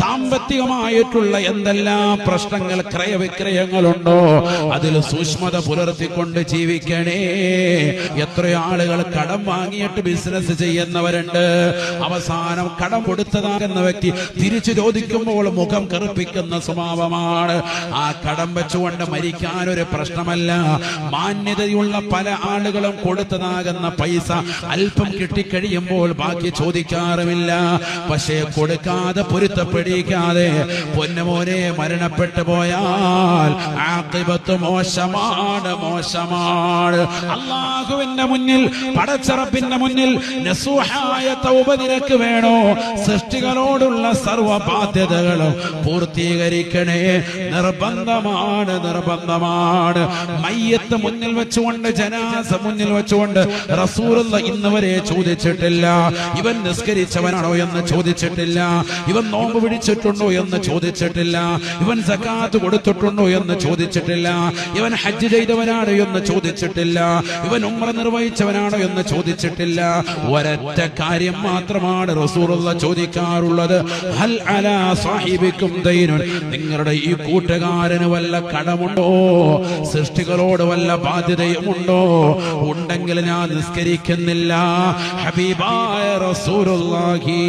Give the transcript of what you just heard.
സാമ്പത്തികമായിട്ടുള്ള എന്തെല്ലാം പ്രശ്നങ്ങൾ ക്രയവിക്രയങ്ങളുണ്ടോ അതിൽ സൂക്ഷ്മത പുലർത്തിക്കൊണ്ട് ജീവിക്കണേ. എത്രയോ ആളുകൾ കടം വാങ്ങിയിട്ട് ബിസിനസ് ചെയ്യുന്നവരുണ്ട്. അവസാനം കടം കൊടുത്തതാകുന്ന വ്യക്തി തിരിച്ചു ചോദിക്കുമ്പോൾ മുഖം കറുപ്പിക്കുന്ന സ്വഭാവമാണ്. ആ കടം വെച്ചുകൊണ്ട് മരിക്കാൻ ഒരു പ്രശ്നമല്ല. മാന്യതയുള്ള പല ആളുകളും കൊടുത്തതാകുന്ന പൈസ അല്പം കിട്ടിക്കഴിയുമ്പോൾ ബാക്കി ചോദിക്കാറുമില്ല. പക്ഷേ കൊടുക്കാതെ പൊരുത്തപ്പെടിക്കാതെ പൊന്നുമോനെ മരണപ്പെട്ടു പോയാൽ ആഖിബത്ത് മോശമാണ്, മോശമാണ്. അല്ലാഹുവിന്റെ മുന്നിൽ, പടച്ചറപ്പിന്റെ മുന്നിൽ നസൂഹായ തൗബ നിനക്ക് വേണോ? സൃഷ്ടികളോടുള്ള സർവ്വ ബാധ്യതകളും പൂർത്തീകരിക്കണേ. നിർബന്ധമാണ്, നിർബന്ധമാണ്. മയ്യത്ത് മുന്നിൽ വെച്ചുകൊണ്ട്, ജനാസ മുന്നിൽ വെച്ചുകൊണ്ട് റസൂലുള്ളാഹി ഇന്നുവരെ ചോദിച്ചിട്ടില്ല ഇവൻ നിസ്കരിച്ചവനാണോ എന്ന് ചോദിച്ചിട്ടില്ല, ഇവൻ നോമ്പ് പിടിച്ചിട്ടുണ്ടോ എന്ന് ചോദിച്ചിട്ടില്ല, ഇവൻ സകാത്ത് കൊടുത്തിട്ടുണ്ടോ എന്ന് ചോദിച്ചിട്ടില്ല, ഇവൻ ഹജ്ജ് ചെയ്തവനാണോ എന്ന് ചോദിച്ചിട്ടില്ല, ഇവൻ ഉംറ നിർവഹിച്ചവനാണോ എന്ന് ചോദിച്ചിട്ടില്ല. ഒരൊറ്റ കാര്യം മാത്രമാണ് റസൂലുള്ളാഹി ചോദിക്കാറുള്ളത്. ഹൽ അലാ സാഹിബിക്കും ദൈനുൻ, നിങ്ങളുടെ ഈ കൂട്ടുകാരന് വല്ല കടമുണ്ടോ? സൃഷ്ടികളോട് വല്ല ബാധ്യതയുമുണ്ടോ? ഉണ്ടെങ്കിൽ ഞാൻ നിസ്കരിക്കുന്നില്ല. ഹബീബായ റസൂലുള്ളാഹി